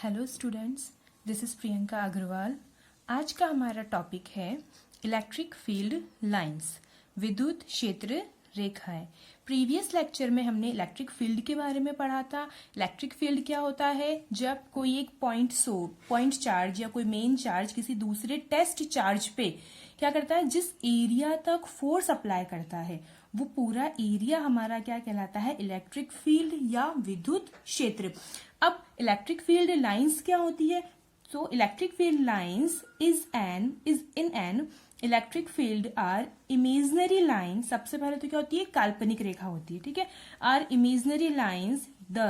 Hello students, this is Priyanka Agarwal. आज का हमारा टॉपिक है इलेक्ट्रिक फील्ड लाइंस, विद्युत क्षेत्र रेखाएं। प्रीवियस लेक्चर में हमने इलेक्ट्रिक फील्ड के बारे में पढ़ा था। इलेक्ट्रिक फील्ड क्या होता है? जब कोई एक पॉइंट चार्ज या कोई मेन चार्ज किसी दूसरे टेस्ट चार्ज पे क्या करता है, जिस एरिया तक फोर्स अप्लाई करता है वो पूरा एरिया हमारा क्या कहलाता है? इलेक्ट्रिक फील्ड या विद्युत क्षेत्र। अब इलेक्ट्रिक फील्ड लाइंस क्या होती है? So electric field lines is in an electric field are imaginary lines। सबसे पहले तो क्या होती है? काल्पनिक रेखा होती है, ठीक है। Are imaginary lines the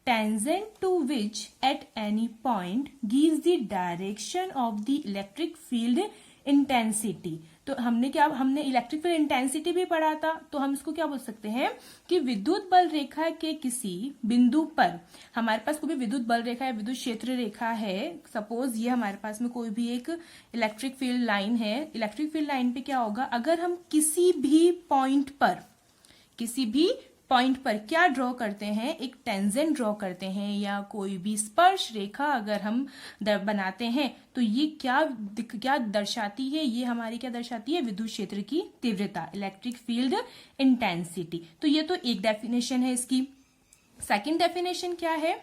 tangent to which at any point gives the direction of the electric field intensity। तो हमने इलेक्ट्रिक फील्ड इंटेंसिटी भी पढ़ा था, तो हम इसको क्या बोल सकते हैं कि विद्युत बल रेखा के किसी बिंदु पर हमारे पास कोई भी विद्युत बल रेखा या विद्युत क्षेत्र रेखा है। सपोज ये हमारे पास में कोई भी एक इलेक्ट्रिक फील्ड लाइन है। इलेक्ट्रिक फील्ड लाइन पे क्या होगा? अगर हम किसी भी पॉइंट पर क्या ड्रॉ करते हैं? एक टेंजेंट ड्रॉ करते हैं या कोई भी स्पर्श रेखा अगर हम बनाते हैं, तो ये क्या दर्शाती है? ये हमारी क्या दर्शाती है? विद्युत क्षेत्र की तीव्रता, इलेक्ट्रिक फील्ड इंटेंसिटी। तो ये तो एक डेफिनेशन है इसकी। सेकंड डेफिनेशन क्या है?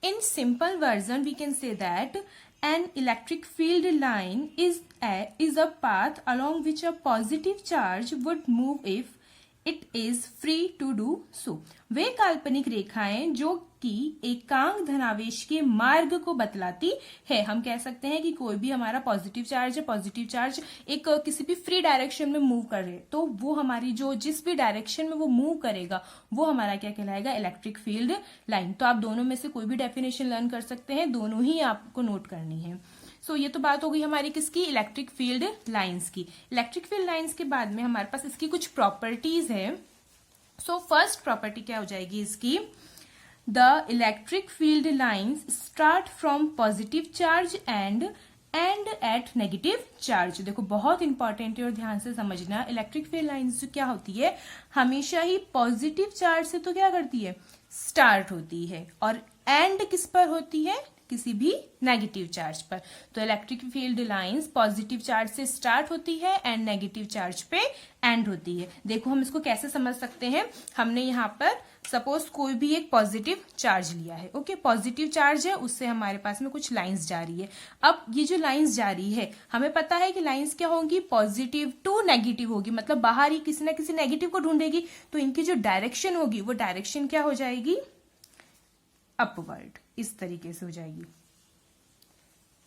In simple version we can say that an electric field line is a path along which a positive charge would move if it is free to do so. वे काल्पनिक रेखाएं जो कि एकांक धनावेश के मार्ग को बतलाती है। हम कह सकते हैं कि कोई भी हमारा पॉजिटिव चार्ज है, पॉजिटिव चार्ज एक किसी भी फ्री डायरेक्शन में मूव कर रहे, तो वो हमारी जो जिस भी डायरेक्शन में वो मूव करेगा वो हमारा क्या कहलाएगा? Electric field line. तो आप दोनों में से कोई भी डेफिनेशन लर्न कर सकते हैं, दोनों ही आपको नोट करनी है। सो ये तो बात हो गई हमारी किसकी? इलेक्ट्रिक फील्ड लाइंस की। इलेक्ट्रिक फील्ड लाइंस के बाद में हमारे पास इसकी कुछ प्रॉपर्टीज है। सो फर्स्ट प्रॉपर्टी क्या हो जाएगी इसकी? The electric field lines start from positive charge end at negative charge. देखो बहुत इंपॉर्टेंट है और ध्यान से समझना। इलेक्ट्रिक फील्ड लाइंस जो क्या होती है, हमेशा ही पॉजिटिव चार्ज से तो क्या करती है? स्टार्ट होती है, और एंड किस पर होती है? किसी भी नेगेटिव चार्ज पर। तो electric field lines positive charge से स्टार्ट होती है एंड नेगेटिव चार्ज पे एंड होती है। देखो हम इसको कैसे समझ सकते हैं। हमने यहाँ पर सपोज कोई भी एक पॉजिटिव चार्ज लिया है, ओके। पॉजिटिव चार्ज है, उससे हमारे पास में कुछ लाइंस जा रही है। अब ये जो लाइंस जा रही है, हमें पता है कि लाइंस क्या होंगी? पॉजिटिव टू नेगेटिव होगी, मतलब बाहर ही किसी ना किसी नेगेटिव को ढूंढेगी। तो इनकी जो डायरेक्शन होगी वो डायरेक्शन क्या हो जाएगी? अपवर्ड। इस तरीके से हो जाएगी।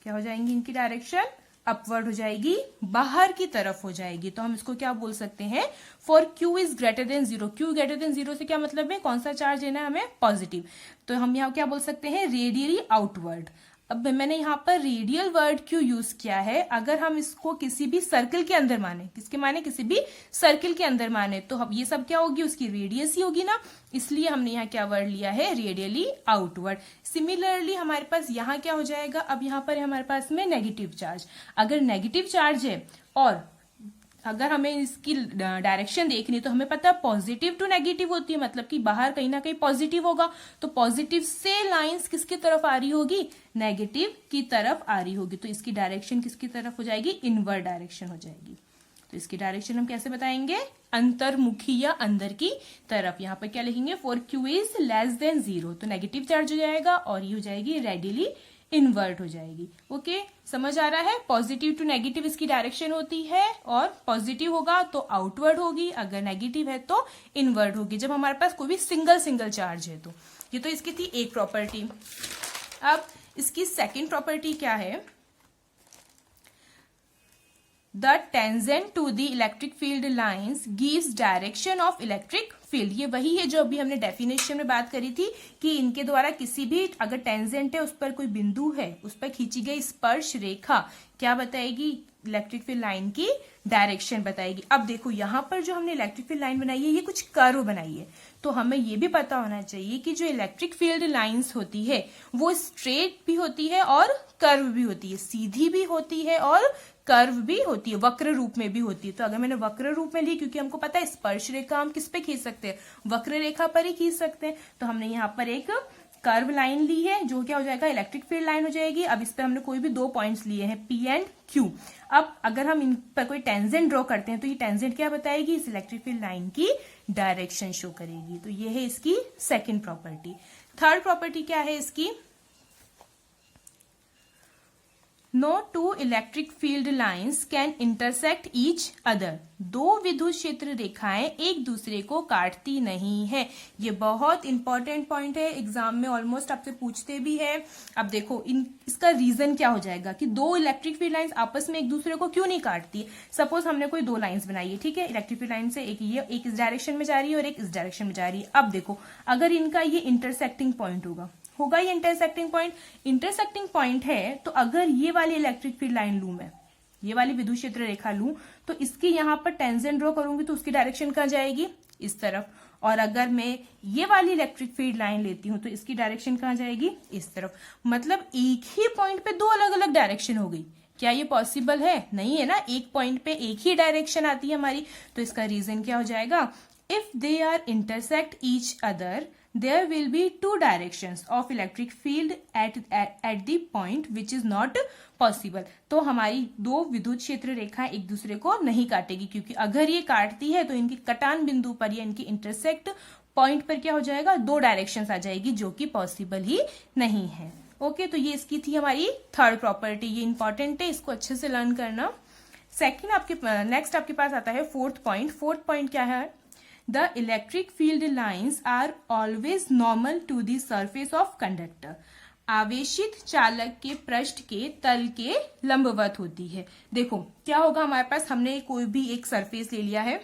क्या हो जाएंगी? इनकी डायरेक्शन अपवर्ड हो जाएगी, बाहर की तरफ हो जाएगी। तो हम इसको क्या बोल सकते हैं? For Q is greater than zero. Q greater than zero से क्या मतलब है? कौन सा चार्ज लेना है हमें? पॉजिटिव। तो हम यहाँ क्या बोल सकते हैं? Radially outward. अब मैंने यहाँ पर रेडियल वर्ड क्यों यूज किया है? अगर हम इसको किसी भी सर्कल के अंदर माने, किसके माने? किसी भी सर्कल के अंदर माने, तो हम ये सब क्या होगी? उसकी रेडियस ही होगी ना, इसलिए हमने यहाँ क्या वर्ड लिया है? Radially outward. सिमिलरली हमारे पास यहाँ क्या हो जाएगा? अब यहाँ पर हमारे पास में नेगेटिव चार्ज। अगर नेगेटिव चार्ज है और अगर हमें इसकी डायरेक्शन देखनी, तो हमें पता है पॉजिटिव टू नेगेटिव होती है, मतलब कि बाहर कहीं ना कहीं पॉजिटिव होगा। तो पॉजिटिव से लाइंस किसकी तरफ आ रही होगी? नेगेटिव की तरफ आ रही होगी। तो इसकी डायरेक्शन किसकी तरफ हो जाएगी? इनवर्ड डायरेक्शन हो जाएगी। तो इसकी डायरेक्शन हम कैसे बताएंगे? अंतर्मुखी या अंदर की तरफ। यहाँ पर क्या लिखेंगे? For Q is less than zero. तो नेगेटिव चार्ज हो जाएगा और ये हो जाएगी रेडियली इनवर्ट हो जाएगी। ओके, समझ आ रहा है? पॉजिटिव टू नेगेटिव इसकी डायरेक्शन होती है, और पॉजिटिव होगा तो आउटवर्ड होगी, अगर नेगेटिव है तो इनवर्ड होगी, जब हमारे पास कोई भी सिंगल चार्ज है तो। ये तो इसकी थी एक प्रॉपर्टी। अब इसकी सेकंड प्रॉपर्टी क्या है? The tangent to the electric field lines gives direction of electric field. ये वही है जो अभी हमने डेफिनेशन में बात करी थी कि इनके द्वारा किसी भी अगर टेंजेंट है, उस पर कोई बिंदु है, उस पर खींची गई स्पर्श रेखा क्या बताएगी? इलेक्ट्रिक फील्ड लाइन की डायरेक्शन बताएगी। अब देखो यहाँ पर जो हमने इलेक्ट्रिक फील्ड लाइन बनाई है, ये कुछ कर्व बनाई है, तो हमें ये भी पता होना चाहिए कि जो इलेक्ट्रिक फील्ड लाइंस होती है वो स्ट्रेट भी होती है और कर्व भी होती है, सीधी भी होती है और कर्व भी होती है, वक्र रूप में भी होती है। तो अगर मैंने वक्र रूप में ली, क्योंकि हमको पता है स्पर्श रेखा हम किस पे खींच सकते हैं? वक्र रेखा पर ही खींच सकते हैं। तो हमने यहाँ पर एक कर्व लाइन ली है जो क्या हो जाएगा, इलेक्ट्रिक फील्ड लाइन हो जाएगी। अब इस पे हमने कोई भी दो पॉइंट्स लिए हैं P एंड Q। अब अगर हम इन पर कोई टेंजेंट ड्रॉ करते हैं तो ये टेंजेंट क्या बताएगी, इस इलेक्ट्रिक फील्ड लाइन की डायरेक्शन शो करेगी। तो ये है इसकी सेकेंड प्रॉपर्टी। थर्ड प्रॉपर्टी क्या है इसकी, no two electric field lines can intersect each other. दो विद्युत क्षेत्र रेखाएं एक दूसरे को काटती नहीं है। ये बहुत इंपॉर्टेंट पॉइंट है, एग्जाम में ऑलमोस्ट आपसे पूछते भी है। अब देखो इसका रीजन क्या हो जाएगा कि दो इलेक्ट्रिक फील्ड लाइंस आपस में एक दूसरे को क्यों नहीं काटती। सपोज हमने कोई दो लाइंस बनाई है, ठीक है, इलेक्ट्रिक फील्ड लाइन से एक इस डायरेक्शन में जा रही है और एक इस डायरेक्शन में जा रही है। अब देखो अगर इनका ये इंटरसेक्टिंग पॉइंट होगा ये इंटरसेक्टिंग पॉइंट है, तो अगर ये वाली इलेक्ट्रिक फील्ड लाइन लूं मैं, ये वाली विद्युत क्षेत्र रेखा लूं, तो इसकी यहां पर टेंजेंट ड्रॉ करूंगी तो उसकी डायरेक्शन कहां जाएगी, इस तरफ। और अगर मैं ये वाली इलेक्ट्रिक फील्ड लाइन लेती हूं तो इसकी डायरेक्शन कहां जाएगी, इस तरफ। मतलब एक ही पॉइंट पे दो अलग अलग डायरेक्शन हो गई। क्या ये पॉसिबल है, नहीं है ना, एक पॉइंट पे एक ही डायरेक्शन आती है हमारी। तो इसका रीजन क्या हो जाएगा, if they are intersect each other there will be two directions of electric field at the point which is not possible। तो हमारी दो विद्युत क्षेत्र रेखाएं एक दूसरे को नहीं काटेगी, क्योंकि अगर ये काटती है तो इनकी कटान बिंदु पर या इनकी इंटरसेक्ट पॉइंट पर क्या हो जाएगा, दो डायरेक्शंस आ जाएगी, जो कि पॉसिबल ही नहीं है। ओके, तो ये इसकी थी हमारी थर्ड प्रॉपर्टी। ये इंपॉर्टेंट है, इसको अच्छे से लर्न करना। नेक्स्ट आपके पास आता है फोर्थ पॉइंट। फोर्थ पॉइंट क्या है, The electric field lines are always normal to the surface of conductor। आवेशित चालक के पृष्ठ के तल के लंबवत होती है। देखो क्या होगा, हमारे पास हमने कोई भी एक सरफेस ले लिया है,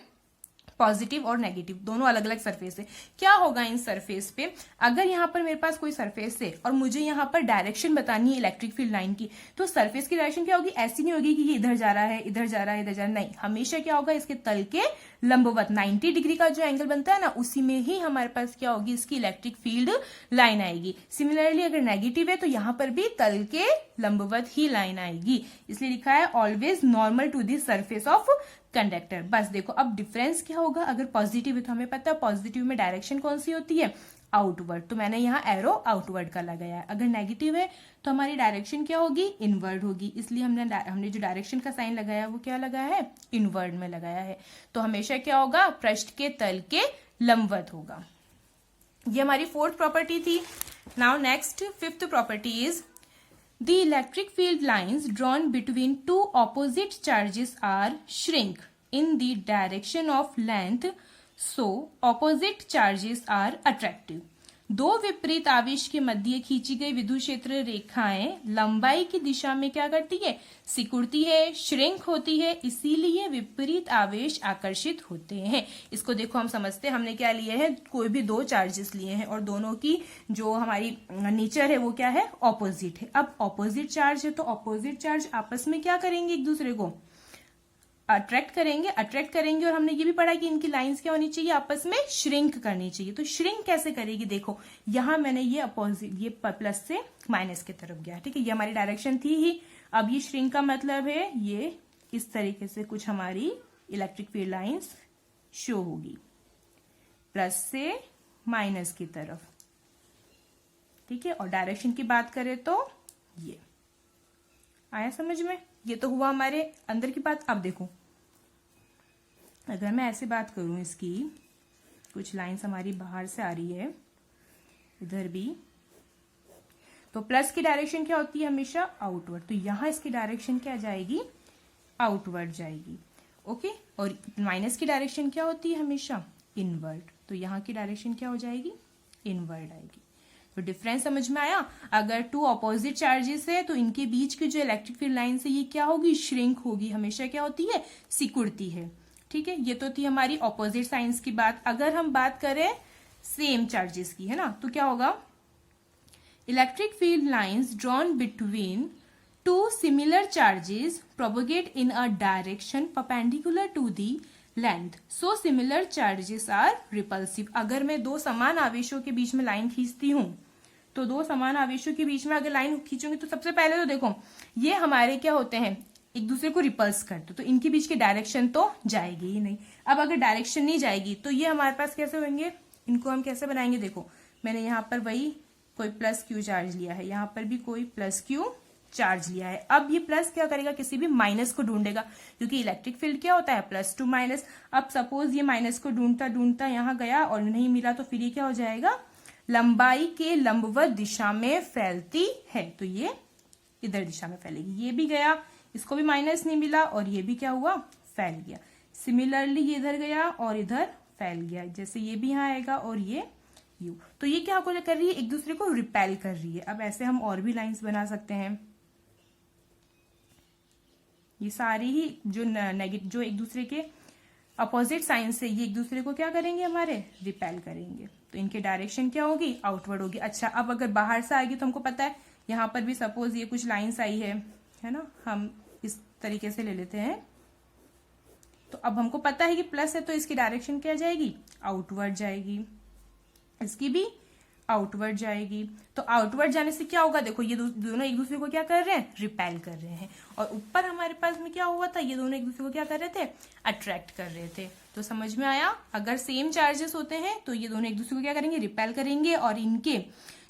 पॉजिटिव और नेगेटिव दोनों अलग अलग सरफेस है। क्या होगा इन सरफेस पे, अगर यहाँ पर मेरे पास कोई सरफेस है और मुझे यहाँ पर डायरेक्शन बतानी है इलेक्ट्रिक फील्ड लाइन की, तो सरफेस की डायरेक्शन क्या होगी, ऐसी नहीं होगी कि ये इधर जा रहा है, इधर जा रहा है, इधर जा रहा है, नहीं, हमेशा क्या होगा, इसके तल के लंबवत 90 डिग्री का जो एंगल बनता है ना, उसी में ही हमारे पास क्या होगी, इसकी इलेक्ट्रिक फील्ड लाइन आएगी। सिमिलरली अगर नेगेटिव है तो यहाँ पर भी तल के लंबवत ही लाइन आएगी, इसलिए लिखा है always normal to the surface of conductor. बस देखो अब डिफरेंस क्या होगा, अगर पॉजिटिव है तो हमें पता है पॉजिटिव में डायरेक्शन कौन सी होती है, आउटवर्ड, तो मैंने यहाँ एरो आउटवर्ड का लगाया है। अगर नेगेटिव है तो हमारी डायरेक्शन क्या होगी, इनवर्ड होगी, इसलिए हमने जो डायरेक्शन का साइन लगाया वो क्या लगाया है, इनवर्ड में लगाया है। तो हमेशा क्या होगा, पृष्ठ के तल के लंबवत होगा। ये हमारी फोर्थ प्रॉपर्टी थी। Now next fifth property is the electric field lines drawn between two opposite charges are shrink in the direction of length, so opposite charges are attractive। दो विपरीत आवेश के मध्य खींची गई विद्युत क्षेत्र रेखाएं लंबाई की दिशा में क्या करती है, सिकुड़ती है, श्रिंक होती है, इसीलिए विपरीत आवेश आकर्षित होते हैं। इसको देखो हम समझते हैं, हमने क्या लिए हैं, कोई भी दो चार्जेस लिए हैं और दोनों की जो हमारी नेचर है वो क्या है, ऑपोजिट है। अब ऑपोजिट चार्ज है तो ऑपोजिट चार्ज आपस में क्या करेंगे, एक दूसरे को अट्रैक्ट करेंगे और हमने ये भी पढ़ा कि इनकी लाइंस क्या होनी चाहिए, आपस में श्रिंक करनी चाहिए। तो श्रिंक कैसे करेगी, देखो यहां मैंने ये अपोजिट, ये प्लस से माइनस की तरफ गया, ठीक है, ये हमारी डायरेक्शन थी ही। अब ये श्रिंक का मतलब है ये इस तरीके से कुछ हमारी इलेक्ट्रिक फील्ड लाइंस शो होगी, प्लस से माइनस की तरफ, ठीक है। और डायरेक्शन की बात करें तो ये आया समझ में, ये तो हुआ हमारे अंदर की बात। अब देखो अगर मैं ऐसे बात करूं, इसकी कुछ लाइंस हमारी बाहर से आ रही है, इधर भी, तो प्लस की डायरेक्शन क्या होती है, हमेशा आउटवर्ड, तो यहां इसकी डायरेक्शन क्या जाएगी, आउटवर्ड जाएगी, ओके। और माइनस की डायरेक्शन क्या होती है, हमेशा इनवर्ड, तो यहां की डायरेक्शन क्या हो जाएगी, इनवर्ड आएगी। तो डिफरेंस समझ में आया। अगर टू अपोजिट चार्जेस है तो इनके बीच की जो इलेक्ट्रिक फील्ड लाइन है ये क्या होगी, श्रिंक होगी, हमेशा क्या होती है, सिकुड़ती है, ठीक है। ये तो थी हमारी ऑपोजिट साइंस की बात। अगर हम बात करें सेम चार्जेस की, है ना, तो क्या होगा, electric field lines drawn between two similar charges propagate in a direction perpendicular to the length, so similar charges are repulsive. अगर मैं दो समान आवेशों के बीच में लाइन खींचती हूं, तो दो समान आवेशों के बीच में अगर लाइन खींचूंगी तो सबसे पहले तो देखो ये हमारे क्या होते हैं, एक दूसरे को रिपल्स करते, तो इनके बीच की डायरेक्शन तो जाएगी ही नहीं। अब अगर डायरेक्शन नहीं जाएगी तो ये हमारे पास कैसे होंगे, इनको हम कैसे बनाएंगे, देखो मैंने यहाँ पर वही कोई प्लस क्यू चार्ज लिया है, यहाँ पर भी कोई प्लस क्यू चार्ज लिया है। अब ये प्लस क्या करेगा, किसी भी माइनस को ढूंढेगा, क्योंकि इलेक्ट्रिक फील्ड क्या होता है, प्लस टू माइनस। अब सपोज ये माइनस को ढूंढता ढूंढता यहाँ गया और नहीं मिला, तो फिर ये क्या हो जाएगा, लंबाई के लंबवत दिशा में फैलती है, तो ये इधर दिशा में फैलेगी। ये भी गया, इसको भी माइनस नहीं मिला और ये भी क्या हुआ, फैल गया। सिमिलरली ये इधर गया और इधर फैल गया, जैसे ये भी यहाँ आएगा और ये यू। तो ये क्या कर रही है, एक दूसरे को रिपेल कर रही है। अब ऐसे हम और भी लाइंस बना सकते हैं। ये सारी ही जो एक दूसरे के अपोजिट साइन से ये एक दूसरे को क्या करेंगे, हमारे रिपेल करेंगे, तो इनके डायरेक्शन क्या होगी, आउटवर्ड होगी। अच्छा, अब अगर बाहर से आएगी तो हमको पता है, यहाँ पर भी सपोज ये कुछ लाइंस आई है ना, हम इस तरीके से ले लेते हैं। तो अब हमको पता है कि प्लस है, तो इसकी डायरेक्शन क्या जाएगी, आउटवर्ड जाएगी, इसकी भी आउटवर्ड जाएगी। तो आउटवर्ड जाने से क्या होगा, देखो ये दोनों एक दूसरे को क्या कर रहे हैं, रिपेल कर रहे हैं। और ऊपर हमारे पास में क्या हुआ था, ये दोनों एक दूसरे को क्या कर रहे थे, अट्रैक्ट कर रहे थे। तो समझ में आया, अगर सेम चार्जेस होते हैं तो ये दोनों एक दूसरे को क्या करेंगे, रिपेल करेंगे, और इनके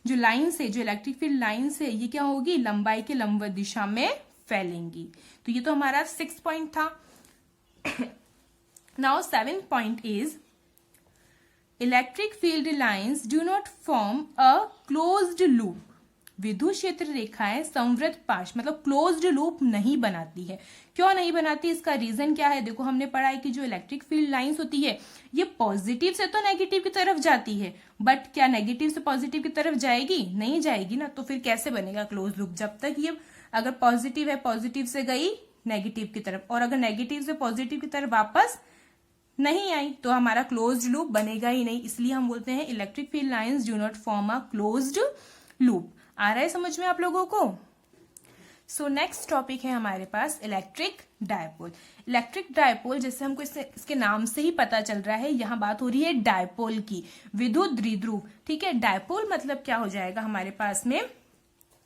जो लाइन से, जो इलेक्ट्रिक फील्ड लाइन से, ये क्या होगी, लंबाई के लंबवत दिशा में फैलेंगी। तो ये तो हमारा 6 पॉइंट था। Now 7 point is electric field lines do not form a closed loop. विद्युत क्षेत्र रेखाएं संवृत पाश मतलब क्लोज्ड लूप नहीं बनाती है। क्यों नहीं बनाती, इसका रीजन क्या है, देखो हमने पढ़ा है कि जो इलेक्ट्रिक फील्ड लाइंस होती है ये पॉजिटिव से तो नेगेटिव की तरफ जाती है, बट क्या नेगेटिव से पॉजिटिव की तरफ जाएगी, नहीं जाएगी ना। तो फिर कैसे बनेगा क्लोज लूप, जब तक ये अगर पॉजिटिव है, पॉजिटिव से गई नेगेटिव की तरफ, और अगर नेगेटिव से पॉजिटिव की तरफ वापस नहीं आई, तो हमारा क्लोज्ड लूप बनेगा ही नहीं। इसलिए हम बोलते हैं electric field lines do not form a closed loop. आ रहा है समझ में आप लोगों को। सो नेक्स्ट टॉपिक है हमारे पास इलेक्ट्रिक डायपोल। इलेक्ट्रिक डायपोल, जैसे हमको इसके नाम से ही पता चल रहा है, यहाँ बात हो रही है डायपोल की, विद्युत द्विध्रुव। ठीक है, डायपोल मतलब क्या हो जाएगा हमारे पास में,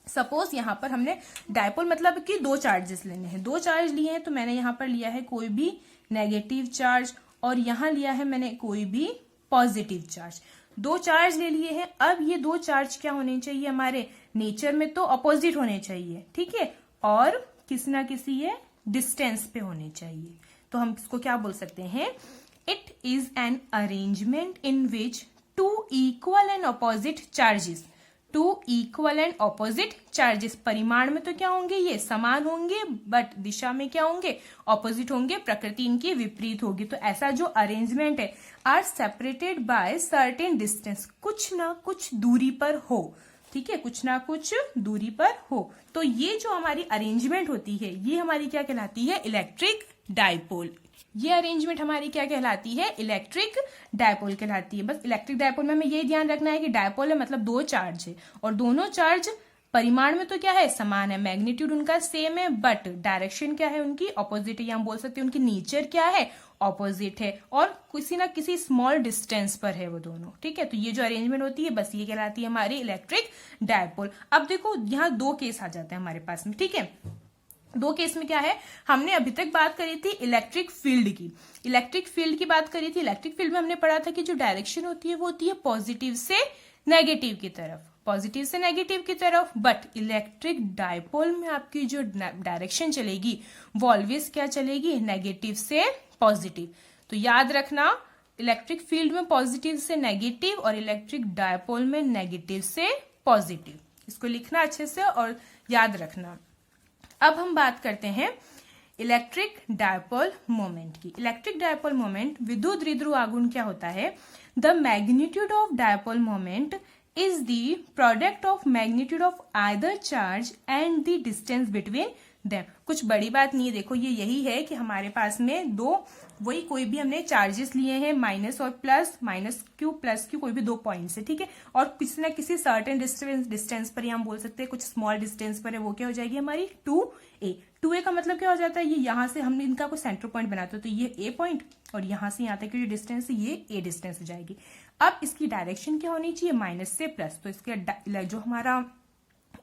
सपोज यहाँ पर हमने डायपोल मतलब कि दो चार्जेस लेने हैं, दो चार्ज लिए हैं, तो मैंने यहाँ पर लिया है कोई भी नेगेटिव चार्ज और यहाँ लिया है मैंने कोई भी पॉजिटिव चार्ज। दो चार्ज ले लिए हैं। अब ये दो चार्ज क्या होने चाहिए, हमारे नेचर में तो अपोजिट होने चाहिए, ठीक है, और किसी ना किसी ये डिस्टेंस पे होने चाहिए। तो हम इसको क्या बोल सकते हैं, it is an arrangement in which two equal and opposite charges, two equal and opposite charges, परिमाण में तो क्या होंगे, ये समान होंगे, बट दिशा में क्या होंगे, ऑपोजिट होंगे, प्रकृति इनकी विपरीत होगी। तो ऐसा जो अरेंजमेंट है, are separated by certain distance, कुछ ना कुछ दूरी पर हो, ठीक है, कुछ ना कुछ दूरी पर हो। तो ये जो हमारी अरेंजमेंट होती है, ये हमारी क्या कहलाती है, इलेक्ट्रिक डायपोल। ये अरेंजमेंट हमारी क्या कहलाती है, इलेक्ट्रिक डायपोल कहलाती है। बस इलेक्ट्रिक डायपोल में हमें ये ध्यान रखना है कि डायपोल है मतलब दो चार्ज है, और दोनों चार्ज परिमाण में तो क्या है, समान है, मैग्नीट्यूड उनका सेम है, बट डायरेक्शन क्या है उनकी, ऑपोजिट है, या हम बोल सकते हैं उनकी नेचर क्या है, ऑपोजिट है, और किसी ना किसी स्मॉल डिस्टेंस पर है वो दोनों, ठीक है। तो ये जो अरेंजमेंट होती है, बस ये कहलाती है हमारी इलेक्ट्रिक डायपोल। अब देखो यहाँ दो केस आ जाते हैं हमारे पास में, ठीक है। दो केस में क्या है, हमने अभी तक बात करी थी इलेक्ट्रिक फील्ड की, इलेक्ट्रिक फील्ड की बात करी थी। इलेक्ट्रिक फील्ड में हमने पढ़ा था कि जो डायरेक्शन होती है वो होती है पॉजिटिव से नेगेटिव की तरफ, पॉजिटिव से नेगेटिव की तरफ, बट इलेक्ट्रिक डायपोल में आपकी जो डायरेक्शन चलेगी वो ऑलवेज क्या चलेगी, नेगेटिव से पॉजिटिव। तो याद रखना, इलेक्ट्रिक फील्ड में पॉजिटिव से नेगेटिव और इलेक्ट्रिक डायपोल में नेगेटिव से पॉजिटिव। इसको लिखना अच्छे से और याद रखना। अब हम बात करते हैं इलेक्ट्रिक डायपोल मोमेंट की। इलेक्ट्रिक डायपोल मोमेंट, विद्युत द्विध्रुव आघूर्ण क्या होता है, the magnitude of dipole moment is the product of magnitude of either charge and the distance between them। कुछ बड़ी बात नहीं है, देखो ये यही है कि हमारे पास में दो, वही कोई भी हमने चार्जेस लिए हैं, माइनस और plus, minus Q plus Q, कोई भी दो पॉइंट्स है, ठीक है, और किसी ना किसी सर्टेन डिस्टेंस पर, हम बोल सकते हैं कुछ स्मॉल डिस्टेंस पर है, वो क्या हो जाएगी हमारी 2a। 2a का मतलब क्या हो जाता है, ये यहाँ से हमने इनका कोई सेंटर पॉइंट बनाते हो, तो ये a पॉइंट, और यहाँ से यहाँ तक की जो डिस्टेंस है ये a डिस्टेंस हो जाएगी। अब इसकी डायरेक्शन क्या होनी चाहिए, माइनस से प्लस। तो इसके जो हमारा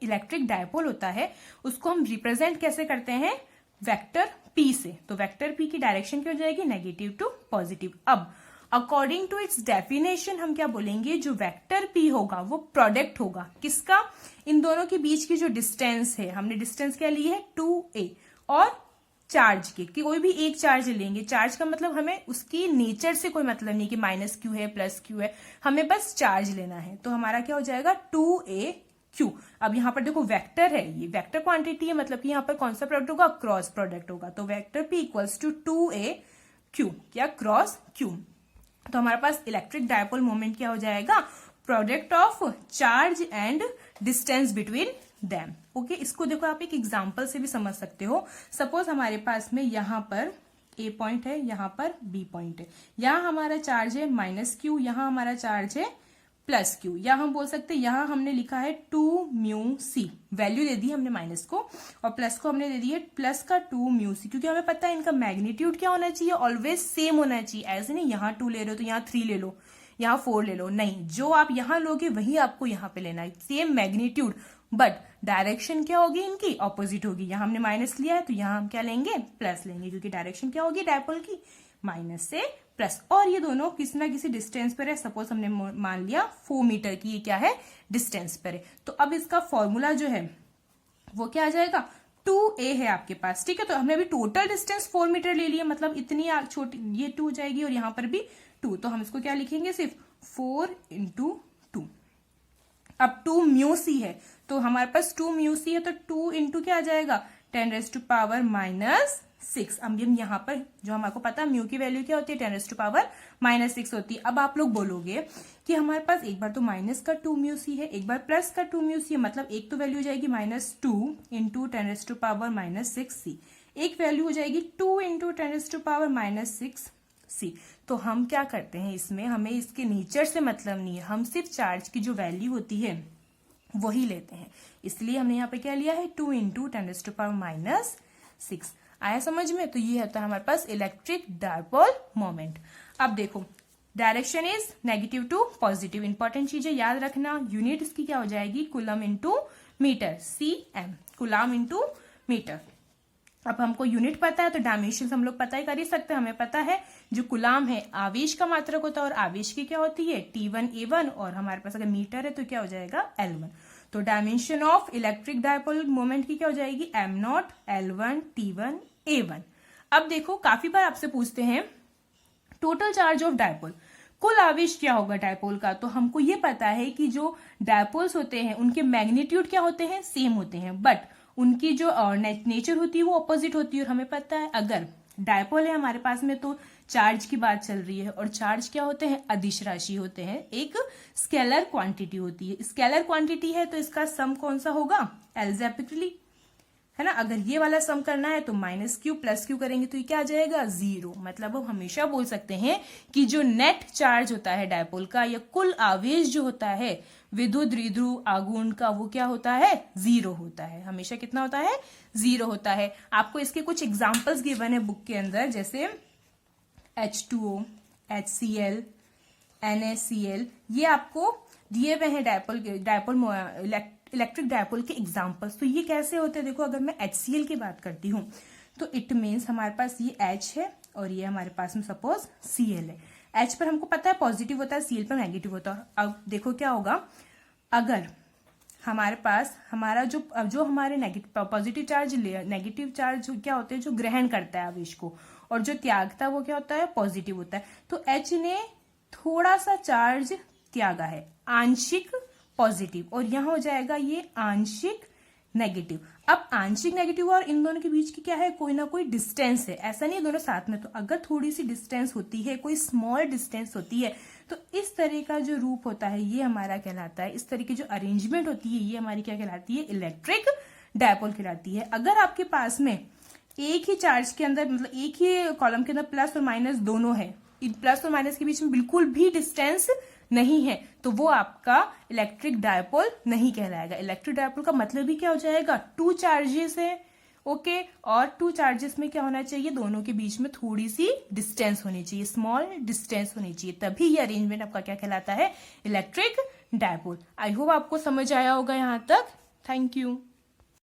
इलेक्ट्रिक डायपोल होता है उसको हम रिप्रेजेंट कैसे करते हैं, वेक्टर p से। तो वेक्टर p की डायरेक्शन क्या हो जाएगी, नेगेटिव टू पॉजिटिव। अब अकॉर्डिंग टू इट्स डेफिनेशन हम क्या बोलेंगे, जो वेक्टर p होगा वो प्रोडक्ट होगा किसका, इन दोनों के बीच की जो डिस्टेंस है, हमने डिस्टेंस क्या ली है 2a, और चार्ज के कि कोई भी एक चार्ज लेंगे, चार्ज का मतलब हमें उसकी नेचर से कोई मतलब नहीं कि माइनस क्यू है प्लस क्यू है, हमें बस चार्ज लेना है। तो हमारा क्या हो जाएगा 2aq। अब यहाँ पर देखो वेक्टर है, ये वेक्टर क्वांटिटी है, मतलब कि यहाँ पर कौन सा प्रोडक्ट होगा, क्रॉस प्रोडक्ट होगा। तो vector p equals to 2aq या क्रॉस q। तो हमारे पास इलेक्ट्रिक डायपोल मोमेंट क्या हो जाएगा, product of charge and distance between them. Okay, इसको देखो आप एक एग्जांपल से भी समझ सकते हो। सपोज हमारे पास में यहाँ पर ए पॉइंट है, यहाँ पर बी पॉइंट है, यहाँ हमारा चार्ज है माइनस क्यू, यहाँ हमारा चार्ज है प्लस क्यू, या हम बोल सकते हैं यहाँ हमने लिखा है 2μc, वैल्यू दे दी हमने माइनस को, और प्लस को हमने दे दी है प्लस का 2μc, क्योंकि हमें पता है इनका मैग्नीट्यूड क्या होना चाहिए, ऑलवेज सेम होना चाहिए। ऐसे नहीं यहाँ 2 ले रहे हो तो यहाँ 3 ले लो, यहाँ 4 ले लो, नहीं, जो आप यहाँ लोगे वही आपको यहाँ पे लेना है, सेम मैग्नीट्यूड, बट डायरेक्शन क्या होगी इनकी, ऑपोजिट होगी। यहाँ हमने माइनस लिया है तो यहाँ हम क्या लेंगे, प्लस लेंगे, क्योंकि डायरेक्शन क्या होगी डायपोल की, माइनस से प्लस। और ये दोनों किसी ना किसी डिस्टेंस पर है, सपोज हमने मान लिया 4 मीटर की ये क्या है डिस्टेंस पर है। तो अब इसका फॉर्मूला जो है वो क्या आ जाएगा, 2a है आपके पास, ठीक है। तो हमने अभी टोटल डिस्टेंस 4 मीटर ले लिया, मतलब इतनी छोटी ये 2 जाएगी और यहाँ पर भी 2, तो हम इसको क्या लिखेंगे, सिर्फ 4 × 2। अब 2μc है तो हमारे पास 2μc है, तो 2 इंटू क्या आ जाएगा 10⁻⁻6। अब यहाँ पर जो हमारे को पता है म्यू की वैल्यू क्या होती है, 10⁻⁻6 होती है। अब आप लोग बोलोगे कि हमारे पास एक बार तो माइनस का 2μc है, एक बार प्लस का 2μc है, मतलब एक तो वैल्यू हो जाएगी -2 × 10⁻⁻6c, एक वैल्यू हो जाएगी 2 × 10⁻⁻6c। तो हम क्या करते हैं इसमें, हमें इसके नेचर से मतलब नहीं है, हम सिर्फ चार्ज की जो वैल्यू होती है वही लेते हैं, इसलिए हमने यहाँ पे क्या लिया है 2 × 10⁻⁻6। आया समझ में। तो ये होता है हमारे पास इलेक्ट्रिक डायपोल मोमेंट। अब देखो direction is negative to positive, important चीजें याद रखना, यूनिट इसकी क्या हो जाएगी coulomb into meter, cm, coulomb into meter. अब हमको यूनिट पता है तो डायमेंशन हम लोग पता ही कर ही सकते हैं, हमें पता है जो कुलाम है आवेश का मात्रक होता है, और आवेश की क्या होती है T1 A1, और हमारे पास अगर मीटर है तो क्या हो जाएगा L1। तो dimension of electric dipole moment की क्या हो जाएगी m0 L1 T1 A1। अब देखो काफी बार आपसे पूछते हैं टोटल चार्ज ऑफ डायपोल, कुल आवेश क्या होगा डायपोल का। तो हमको ये पता है कि जो डायपोल्स होते हैं उनके मैग्नीट्यूड क्या होते हैं, सेम होते हैं, बट उनकी जो नेचर होती है वो अपोजिट होती है। और हमें पता है अगर डायपोल है हमारे पास में तो चार्ज की बात चल रही है, और चार्ज क्या होते हैं अदिश राशि होते हैं, एक स्केलर क्वांटिटी होती है। स्केलर क्वांटिटी है तो इसका सम कौन सा होगा, एल्जेब्रिकली, है ना। अगर ये वाला सम करना है तो -q + q करेंगे तो ये क्या आ जाएगा 0। मतलब हम हमेशा बोल सकते हैं कि जो नेट चार्ज होता है डायपोल का, या कुल आवेश जो होता है विद्युत द्विध्रुव आघूर्ण का, वो क्या होता है 0 होता है, हमेशा कितना होता है 0 होता है। आपको इसके कुछ एग्जांपल्स गिवन है बुक के अंदर, जैसे H2O, HCl, NaCl, ये आपको दिए हुए हैं डायपोल इलेक्ट्रिक डायपोल के एग्जांपल्स। तो ये कैसे होते हैं, देखो अगर मैं HCl की बात करती हूँ तो इट मीन्स हमारे पास ये H है और ये हमारे पास में सपोज Cl है। H पर हमको पता है पॉजिटिव होता है, Cl पर नेगेटिव होता है। अब देखो क्या होगा, अगर हमारे पास हमारा जो हमारे पॉजिटिव चार्ज नेगेटिव चार्ज क्या होते हैं, जो ग्रहण करता है आवेश को, और जो त्यागता है वो क्या होता है पॉजिटिव होता है। तो H ने थोड़ा सा चार्ज त्यागा है, आंशिक पॉजिटिव, और यहां हो जाएगा ये आंशिक नेगेटिव। अब आंशिक नेगेटिव और इन दोनों के बीच की क्या है, कोई ना कोई डिस्टेंस है, ऐसा नहीं दोनों साथ में। तो अगर थोड़ी सी डिस्टेंस होती है, कोई स्मॉल डिस्टेंस होती है, तो इस तरह का जो रूप होता है ये हमारा कहलाता है, इस तरह की जो अरेंजमेंट होती है ये हमारी क्या कहलाती है, इलेक्ट्रिक डायपोल कहलाती है। अगर आपके पास में एक ही चार्ज के अंदर, मतलब एक ही कॉलम के अंदर प्लस और माइनस दोनों है, प्लस और माइनस के बीच में बिल्कुल भी डिस्टेंस नहीं है, तो वो आपका इलेक्ट्रिक डायपोल नहीं कहलाएगा। इलेक्ट्रिक डायपोल का मतलब ही क्या हो जाएगा, 2 चार्जेस है, ओके, और 2 चार्जेस में क्या होना चाहिए, दोनों के बीच में थोड़ी सी डिस्टेंस होनी चाहिए, स्मॉल डिस्टेंस होनी चाहिए, तभी ये अरेंजमेंट आपका क्या कहलाता है, इलेक्ट्रिक डायपोल। आई होप आपको समझ आया होगा यहाँ तक। Thank you.